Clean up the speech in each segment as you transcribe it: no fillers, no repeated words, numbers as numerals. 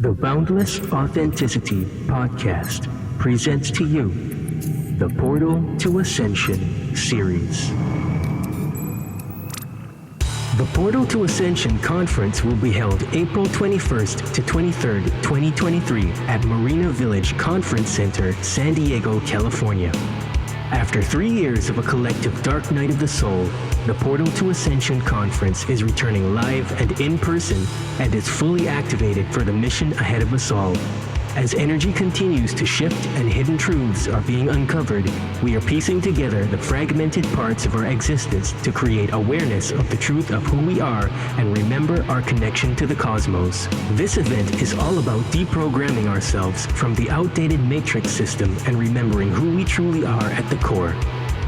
The Boundless Authenticity podcast presents to you the Portal to Ascension series. The Portal to Ascension conference will be held April 21st to 23rd, 2023 at Marina Village Conference Center, San Diego, California. After 3 years of a collective dark night of the soul, the Portal to Ascension conference is returning live and in person and is fully activated for the mission ahead of us all. As energy continues to shift and hidden truths are being uncovered, we are piecing together the fragmented parts of our existence to create awareness of the truth of who we are and remember our connection to the cosmos. This event is all about deprogramming ourselves from the outdated matrix system and remembering who we truly are at the core.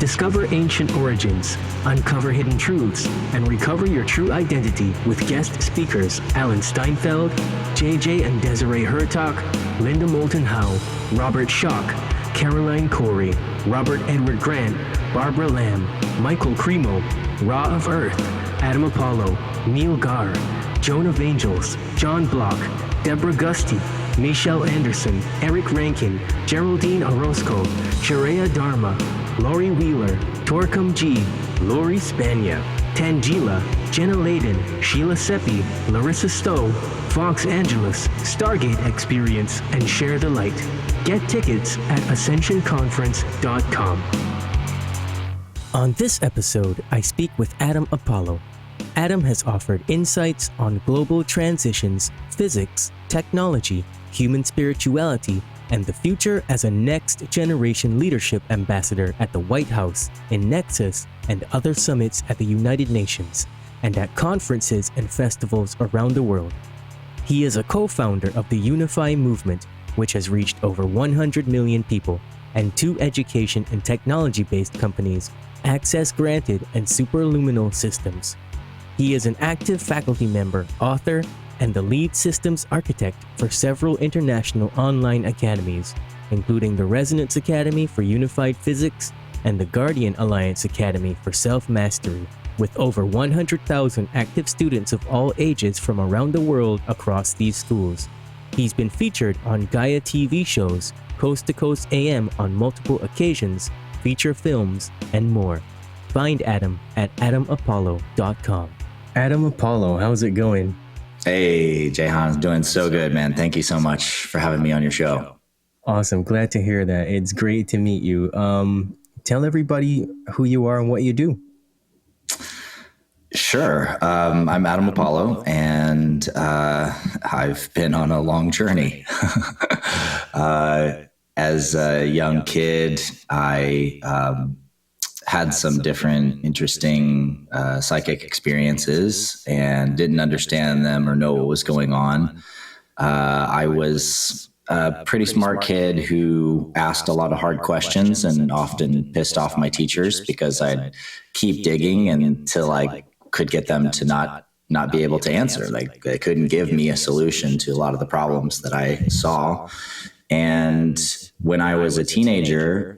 Discover ancient origins, uncover hidden truths, and recover your true identity with guest speakers Alan Steinfeld, JJ and Desiree Hertok, Linda Moulton Howe, Robert Schock, Caroline Corey, Robert Edward Grant, Barbara Lamb, Michael Cremo, Ra of Earth, Adam Apollo, Neil Gar, Joan of Angels, John Block, Deborah Gusty, Michelle Anderson, Eric Rankin, Geraldine Orozco, Shareya Dharma, Laurie Wheeler, Torcum G, Lori Spania, Tangela, Jenna Layden, Sheila Seppi, Larissa Stowe, Fox Angeles, Stargate Experience, and Share the Light. Get tickets at ascensionconference.com. On this episode, I speak with Adam Apollo. Adam has offered insights on global transitions, physics, technology, human spirituality, and the future as a next-generation leadership ambassador at the White House, in Nexus, and other summits at the United Nations, and at conferences and festivals around the world. He is a co-founder of the UNIFY movement, which has reached over 100 million people, and 2 education and technology-based companies, Access Granted and Superluminal Systems. He is an active faculty member, author, and the lead systems architect for several international online academies, including the Resonance Academy for Unified Physics and the Guardian Alliance Academy for Self-Mastery, with over 100,000 active students of all ages from around the world across these schools. He's been featured on GAIA TV shows, Coast to Coast AM on multiple occasions, feature films, and more. Find Adam at adamapollo.com. Adam Apollo, how's it going? Hey, Jahan, doing so good, man. Thank you so much for having me on your show. Awesome. Glad to hear that. It's great to meet you. Tell everybody who you are and what you do. Sure. I'm Adam Apollo, and I've been on a long journey. As a young kid, I had some different interesting psychic experiences and didn't understand them or know what was going on. I was a pretty smart kid who asked a lot of hard questions and often pissed off my teachers because I'd keep digging until I could get them to not be able to answer. Like, they couldn't give me a solution to a lot of the problems that I saw. And when I was a teenager,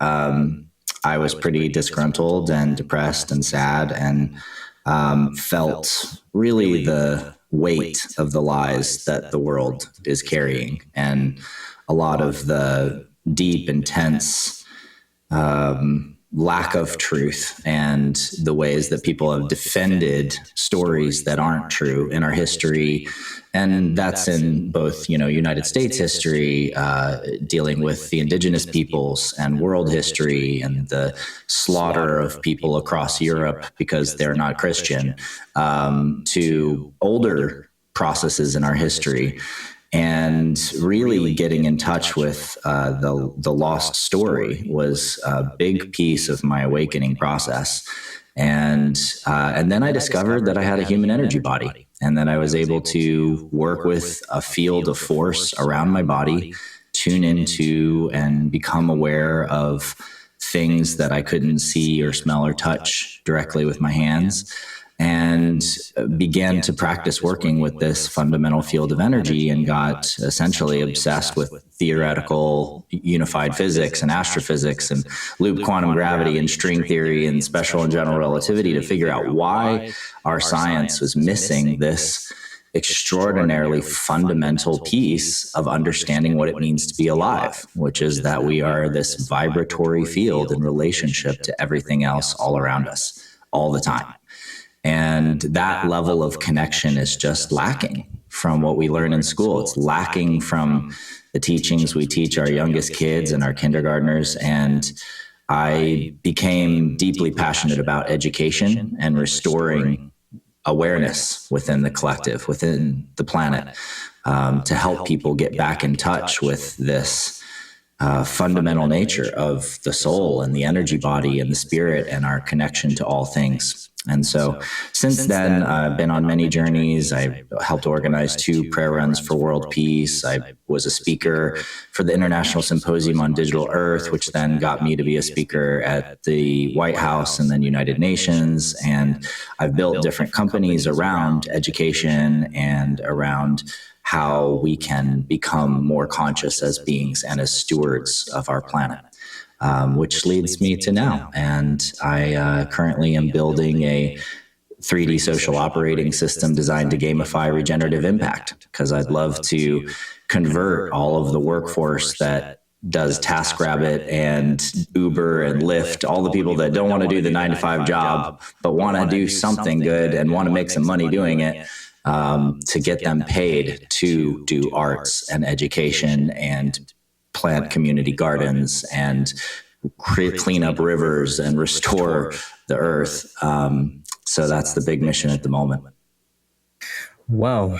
I was pretty disgruntled and depressed and sad, and felt really the weight of the lies that the world is carrying, and a lot of the deep, intense lack of truth and the ways that people have defended stories that aren't true in our history. And that's in both, United States history, dealing with the indigenous peoples, and world history and the slaughter of people across Europe because they're not Christian, to older processes in our history. And really getting in touch with the lost story was a big piece of my awakening process. And then I discovered that I had a human energy body, and that I was able to work with a field of force around my body, tune into and become aware of things that I couldn't see or smell or touch directly with my hands, and began to practice working with this fundamental field of energy, and got essentially obsessed with theoretical unified physics and astrophysics and loop quantum gravity and string theory and special and general relativity to figure out why our science was missing this extraordinarily fundamental piece of understanding what it means to be alive, which is that we are this vibratory field in relationship to everything else all around us all the time. And that level of connection is just lacking from what we learn in school. It's lacking from the teachings we teach our youngest kids and our kindergartners. And I became deeply passionate about education and restoring awareness within the collective, within the planet, to help people get back in touch with this fundamental nature of the soul and the energy body and the spirit and our connection to all things. And so since then, I've been on many journeys. I helped organize 2 prayer runs for world peace. I was a speaker for the International Symposium on Digital Earth, which then got me to be a speaker at the White House and then United Nations. And I've built different companies around education and around how we can become more conscious as beings and as stewards of our planet. Which leads me to now. And I currently am building a 3D social operating system designed to gamify regenerative impact, because I'd love to convert all of the workforce that does TaskRabbit and Uber and Lyft, all the people that don't want to do the 9-to-5 job, but want to do something good and want to make some money doing it, to get them paid to do arts and education and plant community gardens and clean up rivers and restore the earth. So that's the big mission at the moment. Wow.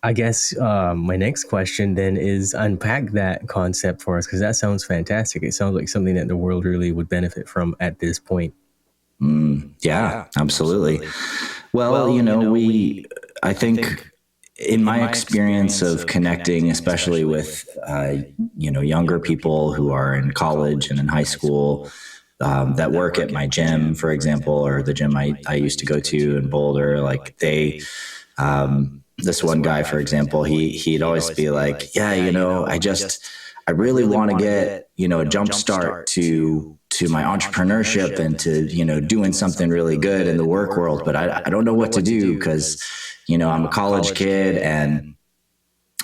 I guess my next question then is unpack that concept for us, because that sounds fantastic. It sounds like something that the world really would benefit from at this point. Yeah, absolutely. Well, I think in my experience of connecting, especially with, younger people who are in college and in high school, that work at my gym, for example, or the gym I used to go to in Boulder, like this one guy, for example, he'd always be like, yeah, I really want to get, a jump start to my entrepreneurship and to, doing something really good in the work world, but I don't know what to do because, I'm a college kid, and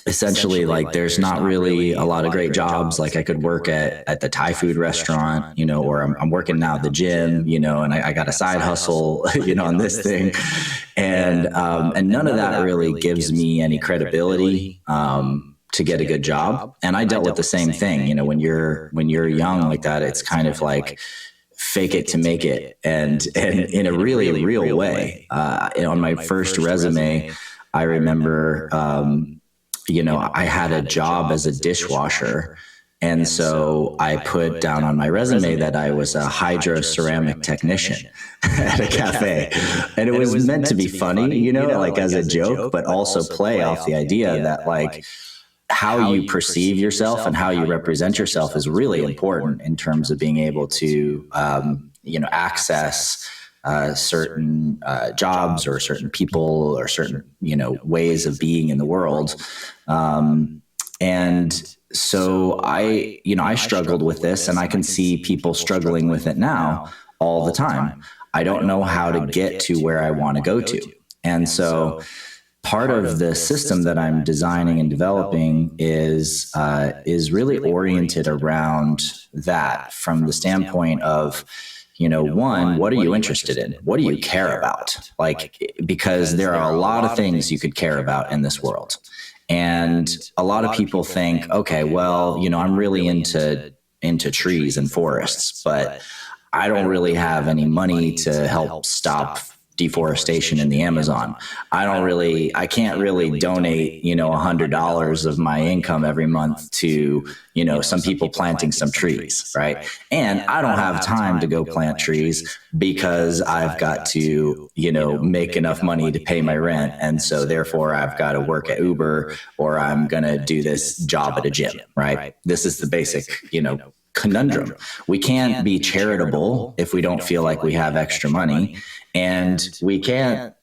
essentially, like, there's not really a lot of great jobs. Like, I could work at the Thai food restaurant, or I'm working now at the gym, and I got a side hustle, on this thing. And none of that really gives me any credibility to get a good job. And I dealt with the same thing. When you're young like that, it's kind of like fake it to make it. And in a really real way, on my first resume, I remember, I had a job as a dishwasher. And so I put down on my resume that I was a hydro-ceramic technician at a cafe. And it was meant to be funny, like as a joke, but also play off the idea that, like, how you perceive yourself and how you represent yourself is really important in terms of being able to, access certain jobs or certain people or certain, ways of being in the world. And so I struggled with this, and I can see people struggling with it now all the time. I don't know how to get to where I want to go to. And so part of the system that I'm designing and developing is really oriented around that, from the standpoint of, one, what are you interested in? What do you care about? Like, because there are a lot of things you could care about in this world. And a lot of people think, okay, well, I'm really into trees and forests, but I don't really have any money to help stop deforestation in the Amazon. I can't really donate, $100 of my income every month to, some people planting some trees, right? And I don't have time to go plant trees because I've got to, make enough money to pay my rent. And so therefore I've got to work at Uber, or I'm going to do this job at a gym, right? This is the basic, conundrum. We can't be charitable if we don't feel like we have extra money. And we can't,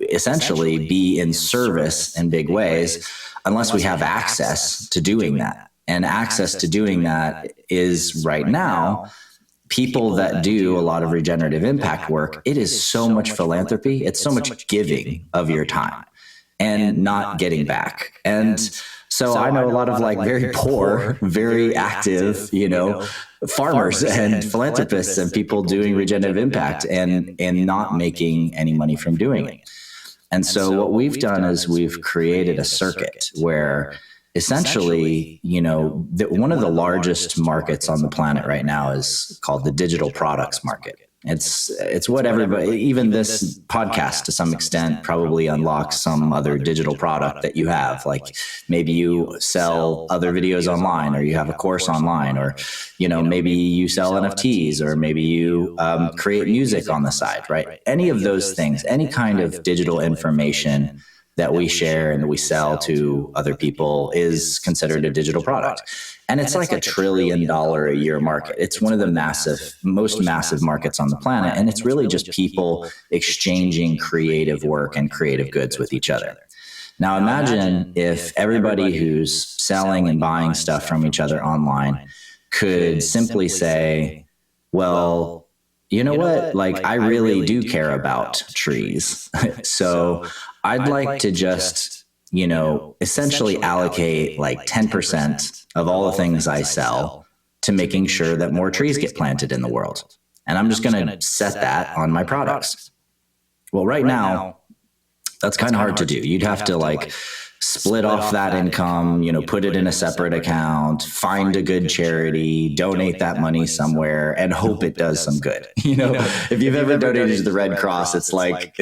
essentially be in service in big ways unless we have access to doing that. And access to doing that is right now people that do a lot of regenerative impact work, it is so much philanthropy. It's so much giving of your time and not getting back. And so I know a lot of like very poor, very active, farmers and philanthropists and people doing regenerative impact and not making any money from doing it. And so what we've done is we've created a circuit where essentially, one of the largest markets on the planet right now is called the digital products market. It's what everybody, even this podcast to some extent, probably unlocks some other digital product that you have. Like maybe you sell other videos online, or you have a course online, or, maybe you sell NFTs, or maybe you create music on the side, right? Any of those things, any kind of digital information that we share and that we sell to other people is considered a digital product. And it's like $1 trillion a year market. It's one of the most massive markets on the planet. And it's really just people exchanging creative work and creative goods with each other. Now imagine if everybody who's selling and buying stuff from each other online could simply say, well, you know what? Like, I really do care about trees. So I'd like to just, essentially allocate like 10% of all the things I sell to making sure that more trees get planted in the world. And I'm just going to set that on my products. Well, right now, that's kind of hard to do. You'd have to like split off that income, put it in a separate account, find a good charity, donate that money somewhere, and hope it does some good. If you've ever donated to the Red Cross, it's like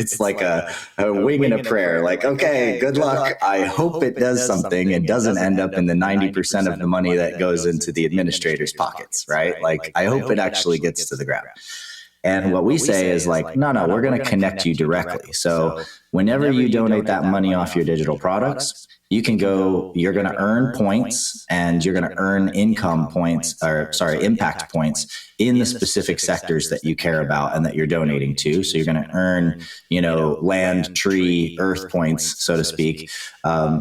a wing and a prayer. Like, okay, good luck. I hope it does something and doesn't end up in the 90% of the money that goes into the administrator's pockets, right? Like, I hope it actually gets to the ground. And what we say is like, no, we're going to connect you directly. So whenever you donate that money off your digital products, you're going to earn points, and you're going to earn impact points in the specific sectors that you care about and that you're donating to. So you're going to earn, land, tree, earth points, so to speak,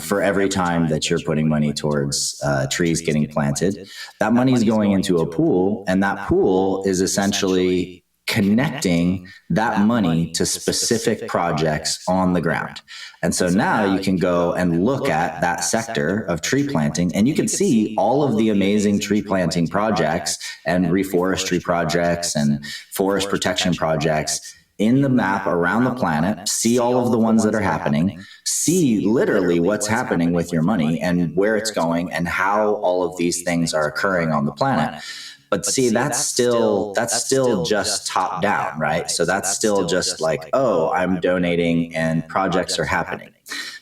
for every time that you're putting money towards trees getting planted. That money is going into a pool, and that pool is essentially connecting that money to specific projects on the ground. And so now you can go and look at that sector of tree planting, and you can see all of the amazing tree planting projects and reforestry projects and forest protection projects in the map around the planet, see all of the ones that are happening, see literally what's happening with your money and where it's going and how all of these things are occurring on the planet. But see, that's still just top down, right? So that's still just like, oh, I'm donating and projects are happening.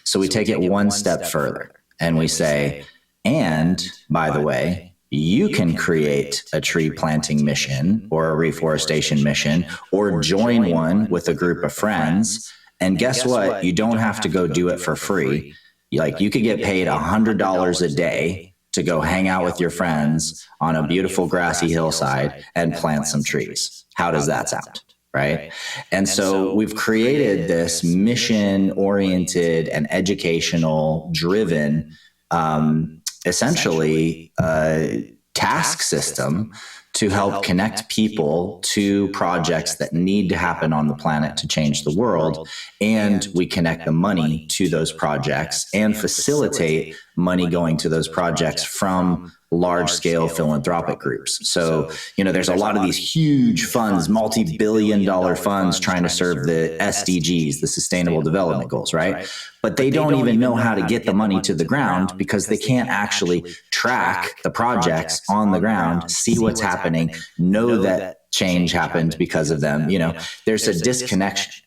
So we take it one step further and we say, and by the way, you can create a tree planting mission or a reforestation mission or join one with a group of friends. And guess what? You don't have to go do it for free. Like, you could get paid $100 a day to go hang out with your friends on a beautiful grassy hillside and plant some trees. How does that sound? Right? And so we've created this mission-oriented and educational-driven, essentially, task system to help connect people to projects that need to happen on the planet to change the world. And we connect the money to those projects and facilitate money going to those projects from large-scale philanthropic groups. So, there's a lot of these huge funds, multi-billion-dollar funds trying to serve the SDGs, the Sustainable Development Goals, right? But they don't even know how to get the money to the ground because they can't actually track the projects on the ground, see what's happening, know that change happened because of them. There's a disconnection.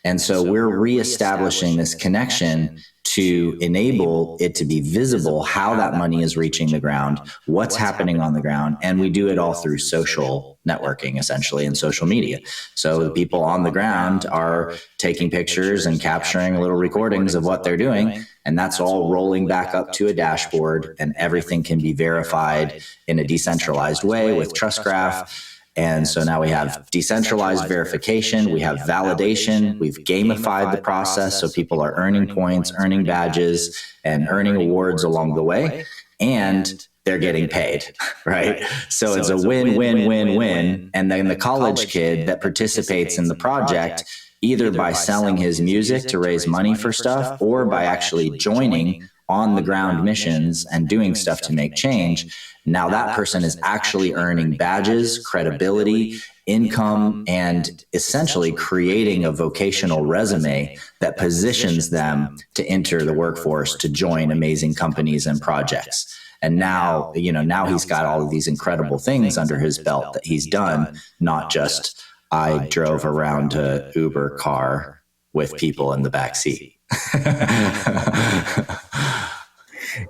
And so we're reestablishing this connection to enable it to be visible how that money is reaching the ground, what's happening on the ground. And we do it all through social networking, essentially, and social media. So the people on the ground are taking pictures and capturing little recordings of what they're doing. And that's all rolling back up to a dashboard, and everything can be verified in a decentralized way with Trust Graph. And so now we have decentralized verification, we have validation, we've gamified the process so people are earning points, earning badges, and earning awards along the way. And they're getting paid, right? So it's a win, win, win, win. And then the college kid that participates in the project, either by selling his music to raise money for stuff or by actually joining on the ground missions and doing stuff to make change, now that person is actually earning badges, credibility, income, and essentially creating a vocational resume that positions them to enter the workforce, to join amazing companies and projects. And now, now he's got all of these incredible things under his belt that he's done, not just I drove around a Uber car with people in the back seat.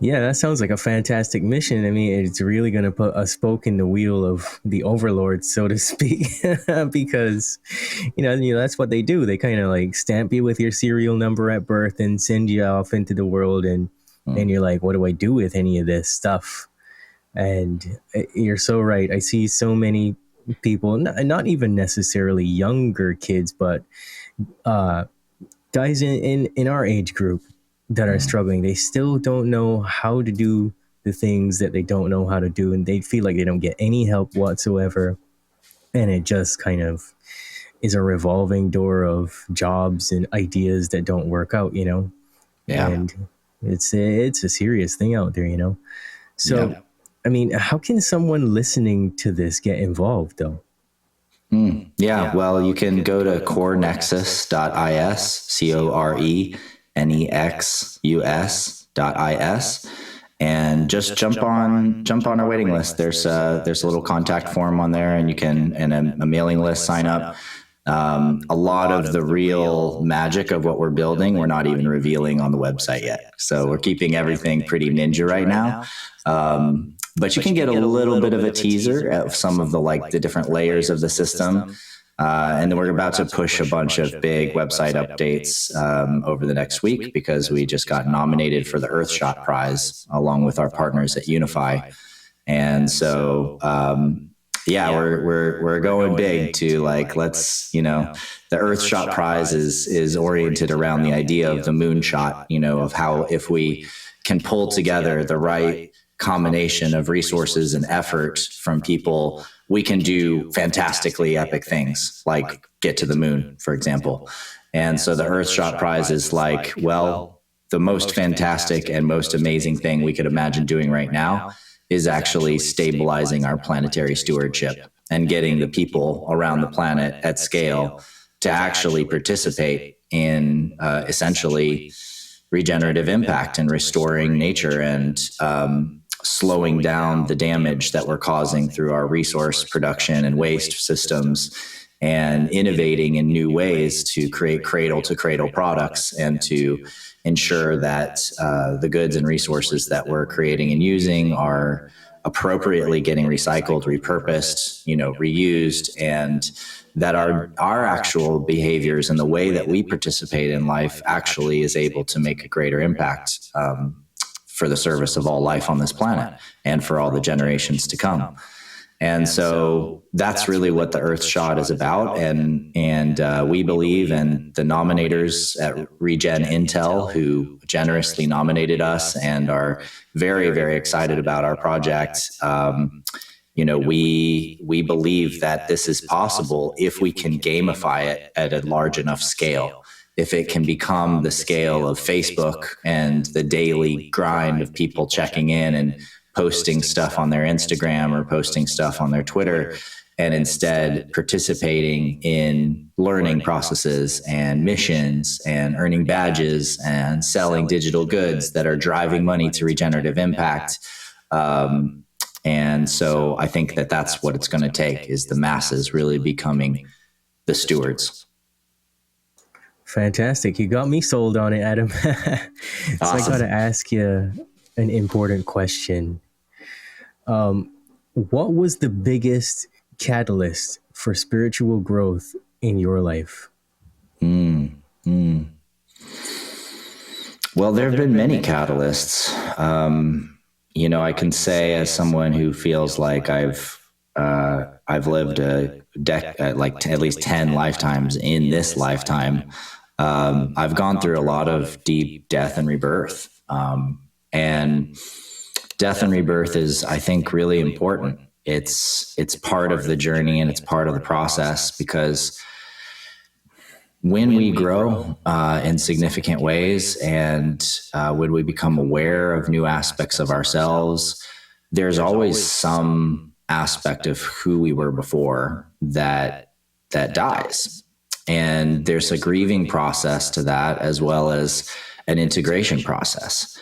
Yeah, that sounds like a fantastic mission. I mean, it's really going to put a spoke in the wheel of the overlords, so to speak, because, that's what they do. They kind of like stamp you with your serial number at birth and send you off into the world. And then you're like, what do I do with any of this stuff? And you're so right. I see so many people, not even necessarily younger kids, but guys in our age group that are struggling. They still don't know how to do the things that they don't know how to do, and they feel like they don't get any help whatsoever. And it just kind of is a revolving door of jobs and ideas that don't work out, Yeah. And it's a serious thing out there, So, yeah. I mean, how can someone listening to this get involved, though? Yeah, well, you can go to corenexus.is, CORENEXUS.is, and just jump on our waiting list. There's a little contact form on there, and you can, and a mailing list, sign up. A lot of the real magic of what we're building, we're not even revealing on the website yet. So we're keeping everything pretty ninja right now. But you can get a little bit of a teaser of some of the different layers of the system. And then we're about to push a bunch of big website updates over the next week, because we just got nominated for the Earthshot Prize along with our partners at UNIFY. And so, we're going big to let's, the Earthshot Prize is oriented around the idea of the moonshot, of how if we can pull together the right combination of resources and effort from people, we can do fantastically epic things like get to the moon, for example. And so the Earthshot Prize is the most fantastic and most amazing thing we could imagine doing right now is actually stabilizing our planetary stewardship and getting the people around the planet at scale to actually participate in essentially regenerative impact and restoring nature and slowing down the damage that we're causing through our resource production and waste systems, and innovating in new ways to create cradle-to-cradle products and to ensure that the goods and resources that we're creating and using are appropriately getting recycled, repurposed, reused, and that our actual behaviors and the way that we participate in life actually is able to make a greater impact for the service of all life on this planet and for all the generations to come. And so that's really what the Earthshot is about. And we believe, and the nominators at Regen Intel, who generously nominated us and are very, very excited about our project, we believe that this is possible if we can gamify it at a large enough scale. If it can become the scale of Facebook and the daily grind of people checking in and posting stuff on their Instagram or posting stuff on their Twitter, and instead participating in learning processes and missions and earning badges and selling digital goods that are driving money to regenerative impact. And so I think that that's what it's going to take, is the masses really becoming the stewards. Fantastic. You got me sold on it, Adam. So awesome. I got to ask you an important question. What was the biggest catalyst for spiritual growth in your life? Well, there have been many catalysts. I can say, as someone who feels like I've lived at least 10 lifetimes in this lifetime. I've gone through a lot of deep death and rebirth. And death and rebirth is, I think, really important. It's part of the journey and it's part of the process, because when we grow in significant ways and when we become aware of new aspects of ourselves, there's always some aspect of who we were before that dies. And there's a grieving process to that, as well as an integration process.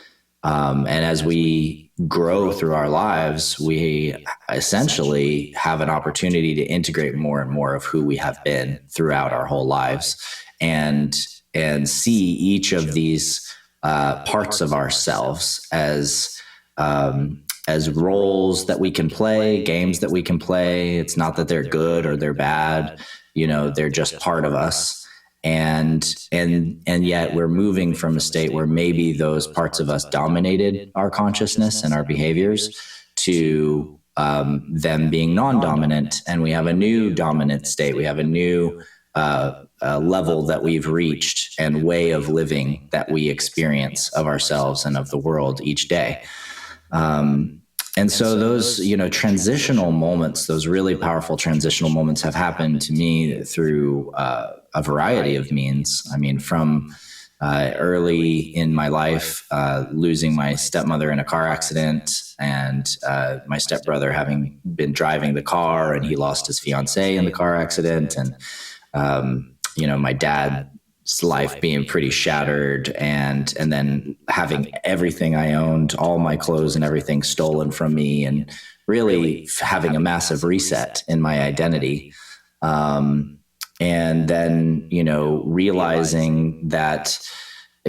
And as we grow through our lives, we essentially have an opportunity to integrate more and more of who we have been throughout our whole lives, and see each of these parts of ourselves as roles that we can play, games that we can play. It's not that they're good or they're bad, they're just part of us. And yet we're moving from a state where maybe those parts of us dominated our consciousness and our behaviors to them being non-dominant, and we have a new dominant state. We have a new level that we've reached and way of living that we experience of ourselves and of the world each day. And so those, transitional moments, those really powerful transitional moments have happened to me through a variety of means. I mean, from early in my life, losing my stepmother in a car accident, and my stepbrother having been driving the car, and he lost his fiancée in the car accident. And, my dad's life being pretty shattered, and then having everything I owned, all my clothes and everything, stolen from me, and really having a massive reset in my identity. And then, realizing that,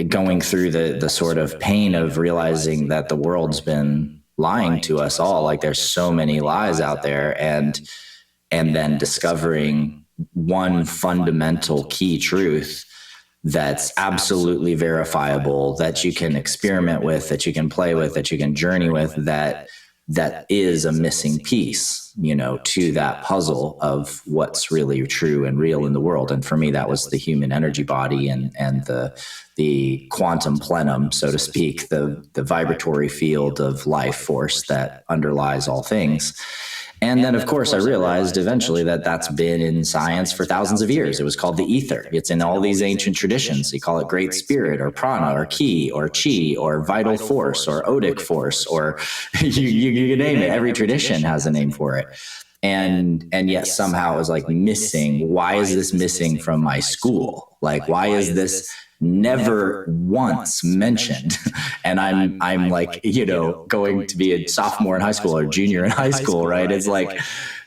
going through the sort of pain of realizing that the world's been lying to us all, like there's so many lies out there, and then discovering one fundamental key truth that's absolutely verifiable, that you can experiment with, that you can play with, that you can journey with, that is a missing piece, to that puzzle of what's really true and real in the world. And for me, that was the human energy body and the quantum plenum, so to speak, the vibratory field of life force that underlies all things. And then, of course, I realized eventually that that's been in science for thousands of years. It was called the ether. It's in all these ancient traditions. You call it great spirit, or prana, or ki, or chi, or vital force, or odic force, or you name it. Every tradition has a name for it. And yet somehow it was like missing. Why is this missing from my school? Like, why is this never once mentioned? And I'm like, going to be a sophomore in high school or junior in high school, right? It's like,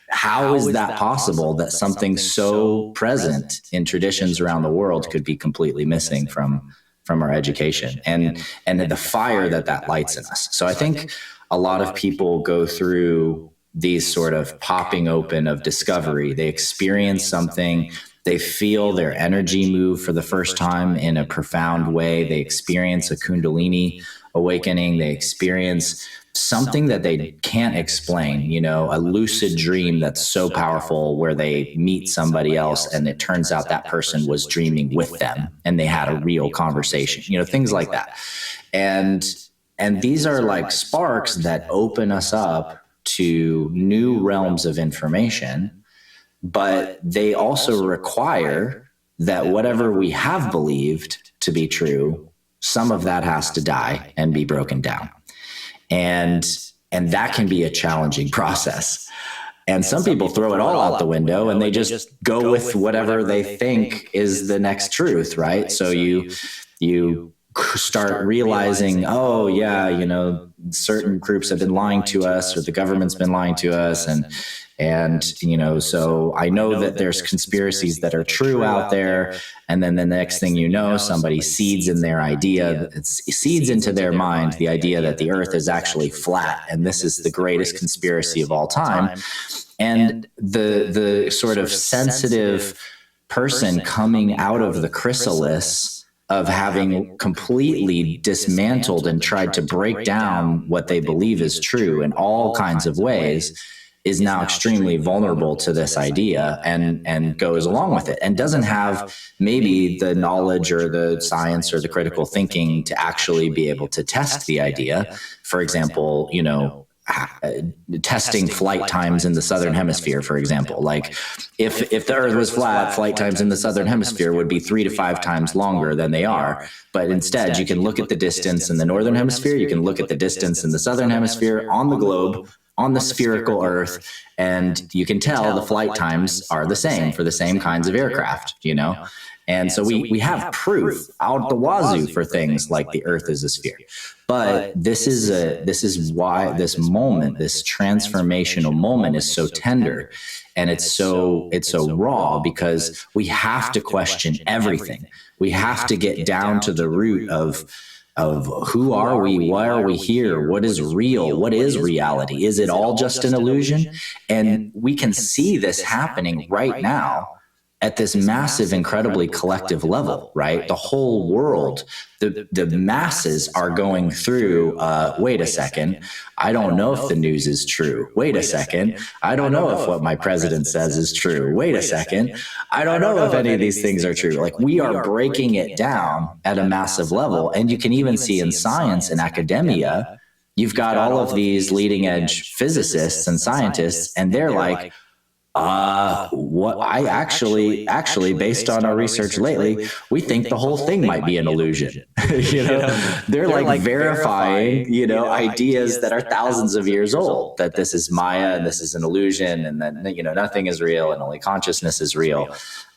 how is that possible that something so present in traditions around the world could be completely missing from our education, and the fire that lights in us? So I think a lot of people go through these sort of popping open of discovery. They experience something. They feel their energy move for the first time in a profound way. They experience a Kundalini awakening. They experience something that they can't explain, a lucid dream that's so powerful, where they meet somebody else and it turns out that person was dreaming with them and they had a real conversation, things like that. And these are like sparks that open us up to new realms of information, but they also require that whatever we have believed to be true, some of that has to die and be broken down. And that can be a challenging process. And some people throw it all out the window and they just go with whatever they think is the next truth, right? So you start realizing, oh yeah, certain groups have been lying to us, or the government's been lying to us. And so I know that there's conspiracies that are true out there. And then the next thing you know, somebody seeds in their idea, seeds into their mind the idea that the earth is actually flat. And this is the greatest conspiracy of all time. And the sort of sensitive person coming out of the chrysalis of having completely dismantled and tried to break down what they believe is true in all kinds of ways, is now extremely vulnerable to this idea and goes along with it and doesn't have maybe the knowledge or the science or the critical thinking to actually be able to test the idea. For example, testing flight times in the southern hemisphere, for example. Like if the earth was flat, flight times in the southern hemisphere would be 3 to 5 times longer than they are. But instead, you can look at the distance in the northern hemisphere, you can look at the distance in the southern hemisphere on the globe, on the spherical earth, and you can tell the flight times are the same for the same kinds of aircraft, And so we have proof out the wazoo for things like the earth is a sphere. But this is why this moment, this transformational moment, is so tender, and it's so raw, because we have to question everything. We have to get down to the root of who are we? Why are we here? What is real? What is reality? Is it all just an illusion? And we can see this happening right now at this massive, incredibly collective level, right? The whole world, the masses are going through, wait a second, I don't know if the news is true. Wait a second, I don't know if what my president says is true. Wait a second, I don't know if any of these things are true. Like, we are breaking it down at a massive level. And you can even see in science and academia, you've got all of these leading edge physicists and scientists, and they're like, what I actually, based on our research lately, we think the whole thing might be an illusion. They're like verifying, ideas that are thousands of years old, that this is Maya and this is an illusion, and then, nothing is real and only consciousness is real.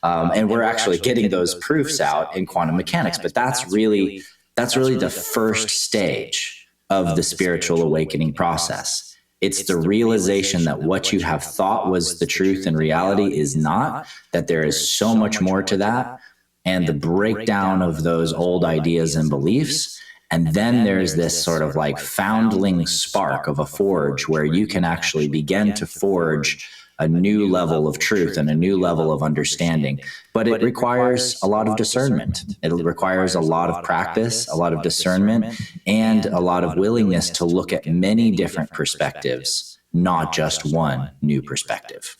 And we're actually getting those proofs out in quantum mechanics. But that's really the first stage of the spiritual awakening process. It's the realization that what you have thought was the truth in reality is not, that there is so much more to that, and the breakdown of those old ideas and beliefs. And then there's this sort of like foundling spark of a forge where you can actually begin to forge a new level of truth and a new level of understanding. But it requires a lot of discernment. It requires a lot of practice, a lot of discernment, and a lot of willingness to look at many different perspectives, not just one new perspective.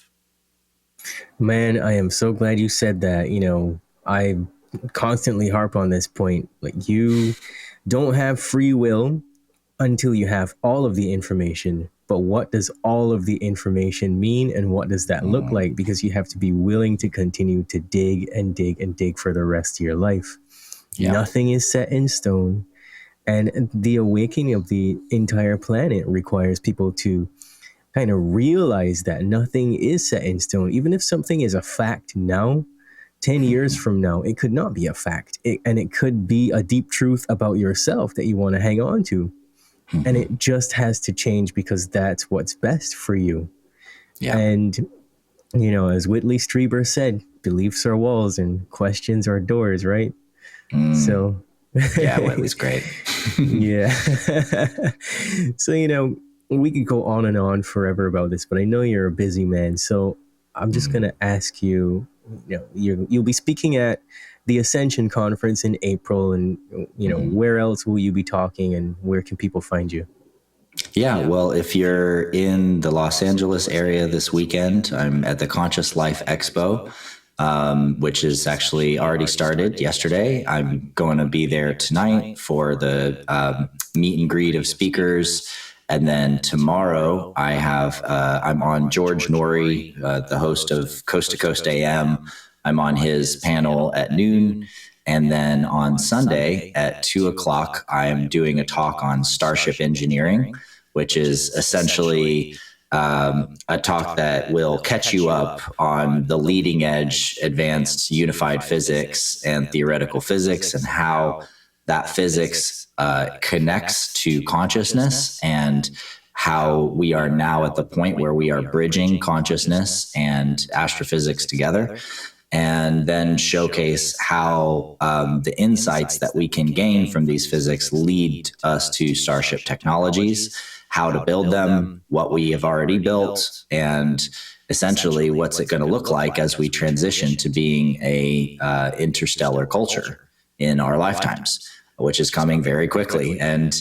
Man, I am so glad you said that. I constantly harp on this point. Like, you don't have free will until you have all of the information. But what does all of the information mean, and what does that look like? Because you have to be willing to continue to dig and dig and dig for the rest of your life. Yeah. Nothing is set in stone. And the awakening of the entire planet requires people to kind of realize that nothing is set in stone. Even if something is a fact now, 10 years from now, it could not be a fact. And it could be a deep truth about yourself that you want to hang on to. And it just has to change because that's what's best for you. Yeah. And, as Whitley Strieber said, beliefs are walls and questions are doors, right? So. Yeah, Whitley's great. Yeah. So, we could go on and on forever about this, but I know you're a busy man. So I'm just going to ask you, you'll be speaking at the Ascension Conference in April, and where else will you be talking, and where can people find you? Yeah, well, if you're in the Los Angeles area this weekend, I'm at the Conscious Life Expo, which is actually already started yesterday. I'm going to be there tonight for the meet and greet of speakers. And then tomorrow I'm on George Norrie, the host of Coast to Coast AM. I'm on his panel at noon. And then on Sunday at 2:00, I'm doing a talk on starship engineering, which is essentially a talk that will catch you up on the leading edge advanced unified physics and theoretical physics, and how that physics connects to consciousness, and how we are now at the point where we are bridging consciousness and astrophysics together. And then showcase how the insights that we can gain from these physics lead us to starship technologies, how to build them, what we have already built, and essentially what's it going to look like as we transition to being a interstellar culture in our lifetimes, which is coming very quickly. And,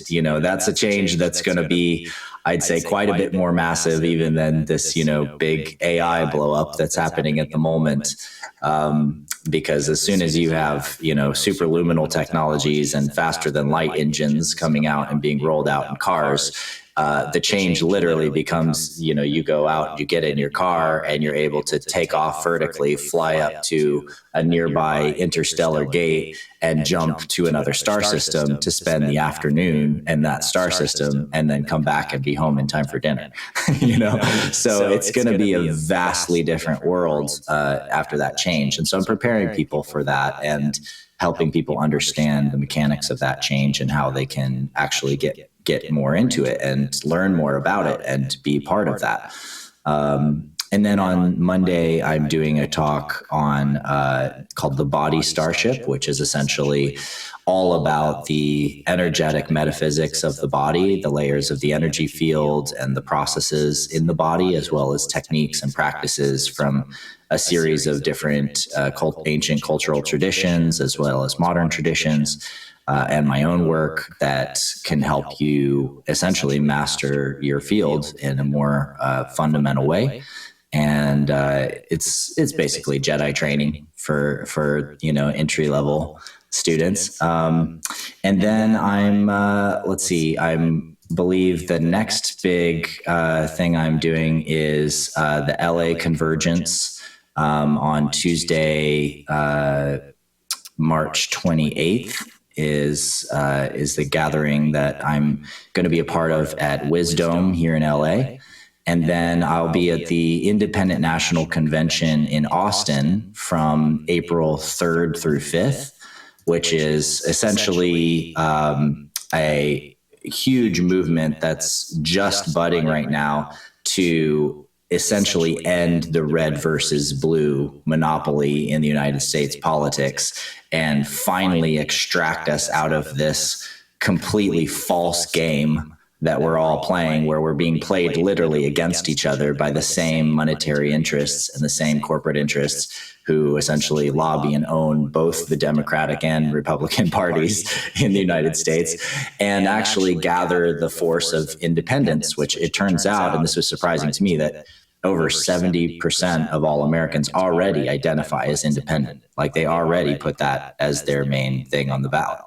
that's a change that's going to be, I'd say quite a bit more massive even than this, big AI blow up that's happening at the moment. Because as soon as you have, superluminal technologies and faster than light engines coming out and being rolled out in cars, the change literally becomes, you go out, you get in your car and you're able to take off vertically, fly up to a nearby interstellar gate and jump to another star system to spend the afternoon in that star system and then come back and be home in time for dinner. So it's going to be a vastly different world after that change. And so I'm preparing people for that and helping people understand the mechanics of that change and how they can actually get more into it and learn more about it and be part of that. And then on Monday, I'm doing a talk on called The Body Starship, which is essentially all about the energetic metaphysics of the body, the layers of the energy field and the processes in the body, as well as techniques and practices from a series of different ancient cultural traditions, as well as modern traditions, and my own work that can help you essentially master your field in a more fundamental way. And it's basically Jedi training for entry level students. And then I believe the next big thing I'm doing is the LA Convergence on Tuesday, March 28th. Is the gathering that I'm going to be a part of at Wisdom here in LA. And then I'll be at the Independent National Convention in Austin from April 3rd through 5th, which is essentially a huge movement that's just budding right now to essentially end the red versus blue monopoly in the United States politics and finally extract us out of this completely false game that we're all playing, where we're being played literally against each other by the same monetary interests and the same corporate interests who essentially lobby and own both the Democratic and Republican parties in the United States, and actually gather the force of independence, which it turns out, and this was surprising to me, that over 70% of all Americans already identify as independent. Like they already put that as their main thing on the ballot.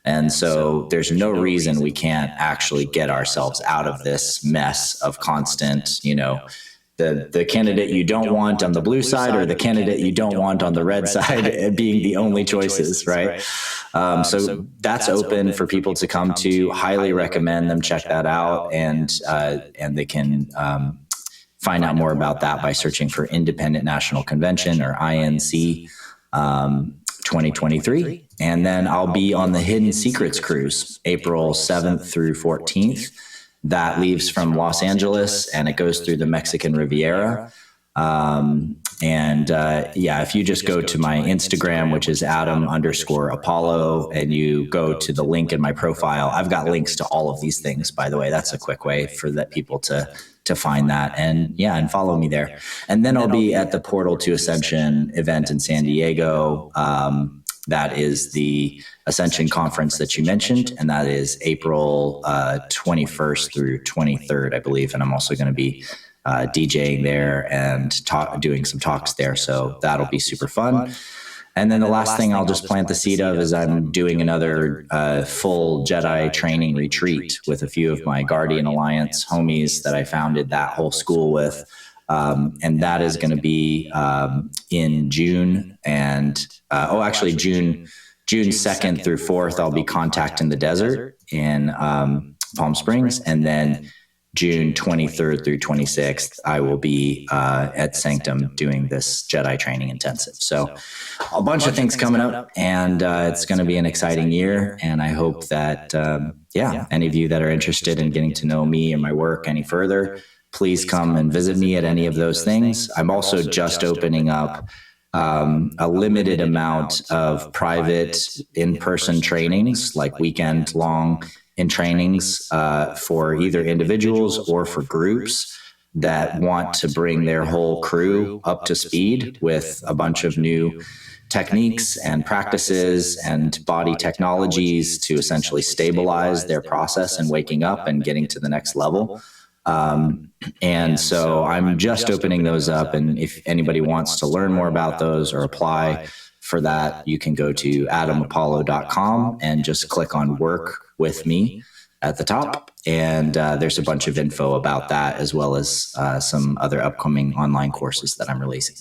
And so there's no reason we can't actually get ourselves out of this mess of constant, the candidate you don't want on the blue side or the candidate you don't want on the red side being the only choices, right? So that's open for people to come to. Highly recommend them check that out, and they can find out more about that by searching for Independent National Convention, or INC 2023. And then I'll be on the Hidden Secrets Cruise, April 7th through 14th. That leaves from Los Angeles and it goes through the Mexican Riviera. If you just go to my Instagram, which is Adam_Apollo, and you go to the link in my profile, I've got links to all of these things, by the way. That's a quick way for people to find that and follow me there. And then I'll be at the Portal to Ascension event in San Diego. That is the Ascension conference that you mentioned, and that is April 21st through 23rd, I believe. And I'm also going to be DJing there and doing some talks there. So that'll be super fun. And then the last thing I'll just plant the seed of is I'm doing another full Jedi training retreat with a few of my Guardian Alliance homies that I founded that whole school with. And that is going to be in June. And June 2nd through 4th, I'll be contacting the desert in Palm Springs. And then June 23rd through 26th, I will be at Sanctum doing this Jedi training intensive. So a bunch of things coming up, and it's going to be an exciting year. And I hope that, any of you that are interested in getting to know me and my work any further, please come and visit me at any of those things. I'm also just opening up a limited amount of private in-person trainings, like weekend-long in trainings for either individuals or for groups that want to bring their whole crew up to speed with a bunch of new techniques and practices and body technologies to essentially stabilize their process and waking up and getting to the next level. And so I'm just opening those up. And if anybody wants to learn more about those or apply for that, you can go to adamapollo.com and just click on work with me at the top. And there's a bunch of info about that, as well as some other upcoming online courses that I'm releasing.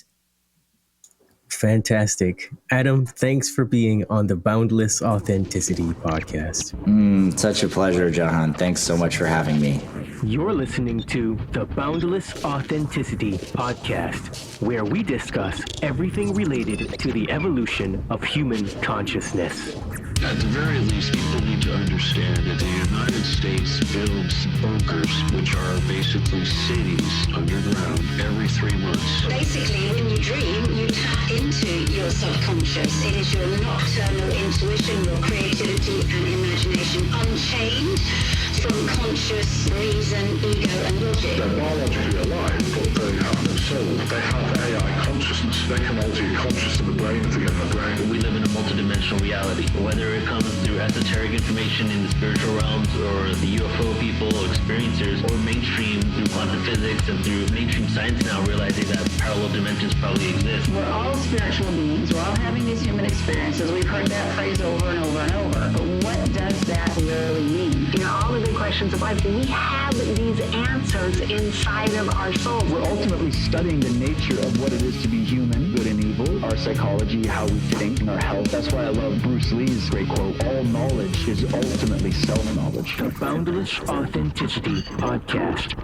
Fantastic. Adam, thanks for being on the Boundless Authenticity podcast. Such a pleasure, Jahan. Thanks so much for having me. You're listening to the Boundless Authenticity podcast, where we discuss everything related to the evolution of human consciousness. At the very least, people need to understand that the United States builds bunkers, which are basically cities underground, every 3 months. Basically, when you dream, you tap into your subconscious. It is your nocturnal intuition, your creativity and imagination unchained from conscious reason, ego and logic. They're biologically alive, but they have no soul. They have AI consciousness. They can alter your consciousness in the brain if they get in the brain. We live in a multidimensional reality, whether it comes through esoteric information in the spiritual realms, or the UFO people, experiencers, or mainstream through quantum physics and through mainstream science now realizing that parallel dimensions probably exist. We're all spiritual beings. We're all having these human experiences. We've heard that phrase over and over and over. But what does that really mean? You know, all the big questions of life, we have these answers inside of our souls. We're ultimately studying the nature of what it is to be human, good and evil, our psychology, how we think, and our health. That's why I love Bruce Lee's great quote, all knowledge is ultimately self-knowledge. The Boundless Authenticity podcast.